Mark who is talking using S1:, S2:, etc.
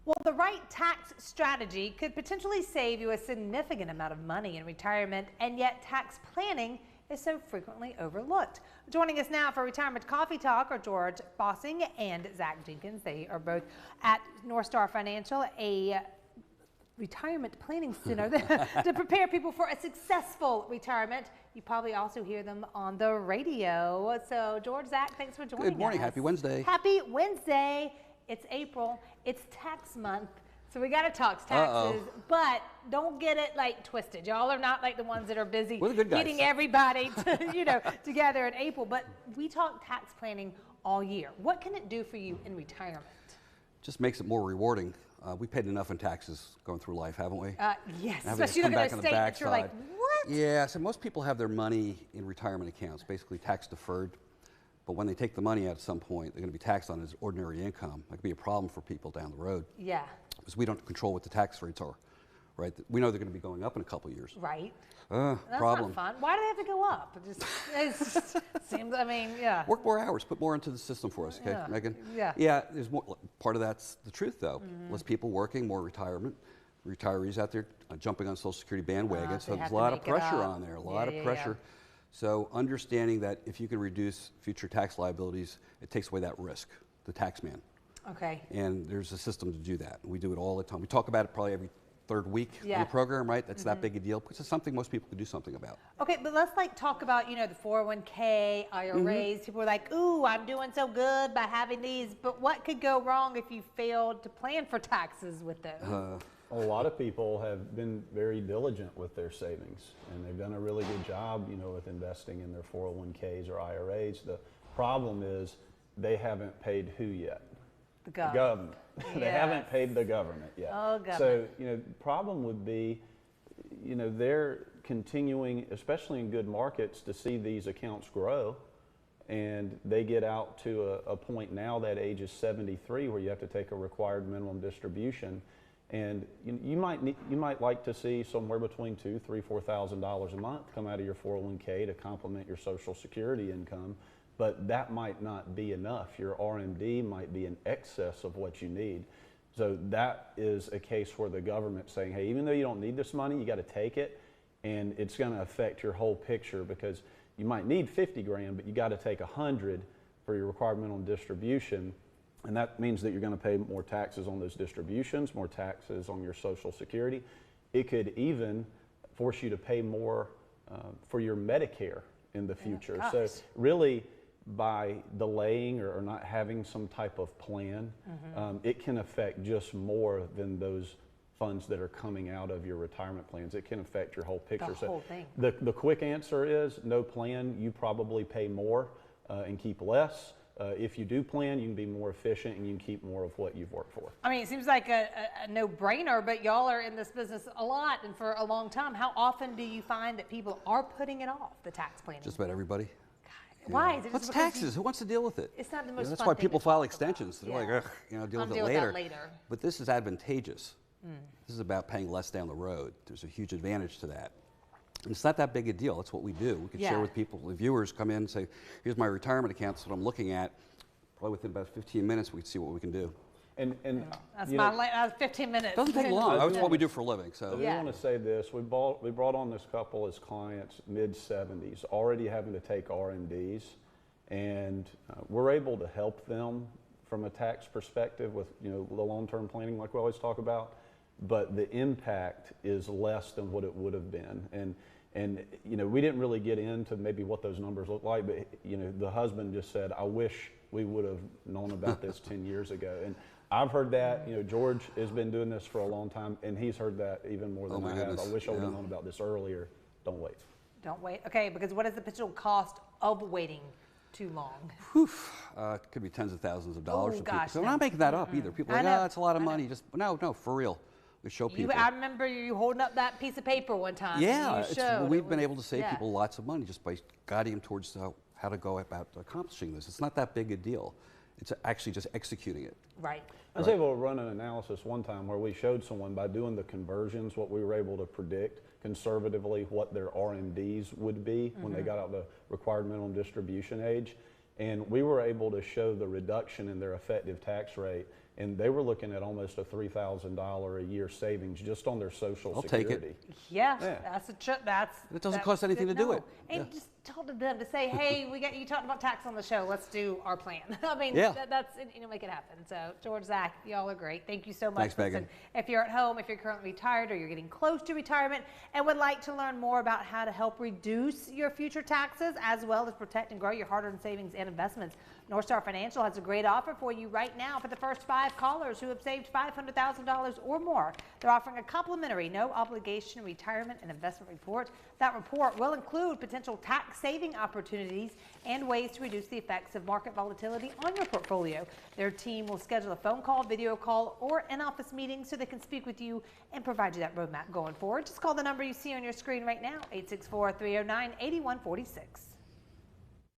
S1: Well, the right tax strategy could potentially save you a significant amount of money in retirement, and yet tax planning is so frequently overlooked. Joining us now for Retirement Coffee Talk are George Bossing and Zach Jenkins. They are both at North Star Financial, a retirement planning center to prepare people for a successful retirement. You probably also hear them on the radio. So George, Zach, thanks for joining us.
S2: Good morning. Happy Wednesday.
S1: Happy Wednesday. It's April. It's tax month. So we got to talk taxes, but don't get it like twisted. Y'all are not like the ones that are busy getting everybody together in April. But we talk tax planning all year. What can it do for you in retirement?
S2: Just makes it more rewarding. We paid enough in taxes going through life, haven't we?
S1: Yes, especially looking at those statements, you're like, what?
S2: Yeah, so most people have their money in retirement accounts, basically tax deferred. But when they take the money out at some point, they're going to be taxed on as ordinary income. That could be a problem for people down the road.
S1: Yeah.
S2: Because we don't control what the tax rates are, right? We know they're going to be going up in a couple of years.
S1: Right.
S2: That's
S1: not fun. Why do they have to go up? It just seems, I mean, yeah.
S2: Work more hours, put more into the system for us, okay,
S1: Yeah.
S2: Megan?
S1: Yeah.
S2: Yeah, there's more. Part of that's the truth, though. Less people working, more retirement. Retirees out there jumping on Social Security bandwagon, so there's a lot of pressure on there, a lot of pressure. So understanding that if you can reduce future tax liabilities, it takes away that risk, the tax man.
S1: Okay.
S2: And there's a system to do that. We do it all the time. We talk about it probably every third week on the program, right? That's that big a deal because it's something most people can do something about.
S1: Okay, but let's talk about, the 401k, IRAs. People are like, ooh, I'm doing so good by having these, but what could go wrong if you failed to plan for taxes with those?
S3: A lot of people have been very diligent with their savings, and they've done a really good job, with investing in their 401ks or IRAs. The problem is they haven't paid who yet?
S1: The government.
S3: The government. They haven't paid the government yet.
S1: Oh, government.
S3: So, the problem would be, they're continuing, especially in good markets, to see these accounts grow. And they get out to a point now that age is 73 where you have to take a required minimum distribution. And you might like to see somewhere between $2,000, $3,000, $4,000 a month come out of your 401k to complement your Social Security income, but that might not be enough. Your RMD might be in excess of what you need. So that is a case where the government's saying, hey, even though you don't need this money, you got to take it, and it's going to affect your whole picture because you might need 50 grand, but you got to take 100 for your required minimum distribution. And that means that you're going to pay more taxes on those distributions, more taxes on your Social Security. It could even force you to pay more for your Medicare in the future. So really, by delaying or not having some type of plan, it can affect just more than those funds that are coming out of your retirement plans. It can affect your whole picture.
S1: The whole thing.
S3: The quick answer is no plan. You probably pay more and keep less. If you do plan, you can be more efficient and you can keep more of what you've worked for.
S1: I mean, it seems like a no-brainer, but y'all are in this business a lot and for a long time. How often do you find that people are putting it off, the tax planning?
S2: Just about everybody.
S1: God, why? Is it
S2: What's taxes? Who wants to deal with it?
S1: It's not the most
S2: That's
S1: fun
S2: why
S1: thing
S2: people
S1: to
S2: file
S1: talk
S2: extensions.
S1: about.
S2: They're like, deal with it later. But this is advantageous. This is about paying less down the road. There's a huge advantage to that. And it's not that big a deal. That's what we do. We can share with people. The viewers come in and say, here's my retirement account. That's what I'm looking at. Probably within about 15 minutes, we can see what we can do.
S3: And
S1: that's 15 minutes.
S2: Doesn't take long. That's what we do for a living. So
S3: we want to say this. We brought on this couple as clients, mid-70s, already having to take RMDs. And we're able to help them from a tax perspective with the long-term planning like we always talk about. But the impact is less than what it would have been. And we didn't really get into maybe what those numbers look like, but the husband just said, I wish we would have known about this 10 years ago. And I've heard that. George has been doing this for a long time, and he's heard that even more than I have. I wish I would have known about this earlier. Don't wait.
S1: Don't wait. Okay, because what is the potential cost of waiting too long?
S2: Could be tens of thousands of dollars for people.
S1: Gosh,
S2: So we're not making that up either. People are like, that's a lot of money. Just no, for real. We show people.
S1: I remember you holding up that piece of paper one time.
S2: Yeah, we've been able to save people lots of money just by guiding them towards how to go about accomplishing this. It's not that big a deal. It's actually just executing it.
S1: Right.
S3: I was able to run an analysis one time where we showed someone by doing the conversions what we were able to predict conservatively what their RMDs would be when they got out the required minimum distribution age. And we were able to show the reduction in their effective tax rate and they were looking at almost a $3,000 a year savings just on their Social
S2: I'll
S3: Security.
S2: take it.
S1: Yeah,
S3: Yeah.
S2: It doesn't cost anything to do it.
S1: And
S2: Yeah.
S1: just told them to say, hey, you talked about tax on the show. Let's do our plan. I mean,
S2: Yeah.
S1: that's, make it happen. So George, Zach, y'all are great. Thank you so much.
S2: Thanks, Megan.
S1: If you're at home, if you're currently retired or you're getting close to retirement and would like to learn more about how to help reduce your future taxes as well as protect and grow your hard-earned savings and investments, North Star Financial has a great offer for you right now for the first 5 callers who have saved $500,000 or more. They're offering a complimentary, no obligation retirement and investment report. That report will include potential tax saving opportunities and ways to reduce the effects of market volatility on your portfolio. Their team will schedule a phone call, video call, or in-office meeting so they can speak with you and provide you that roadmap going forward. Just call the number you see on your screen right now, 864-309-8146.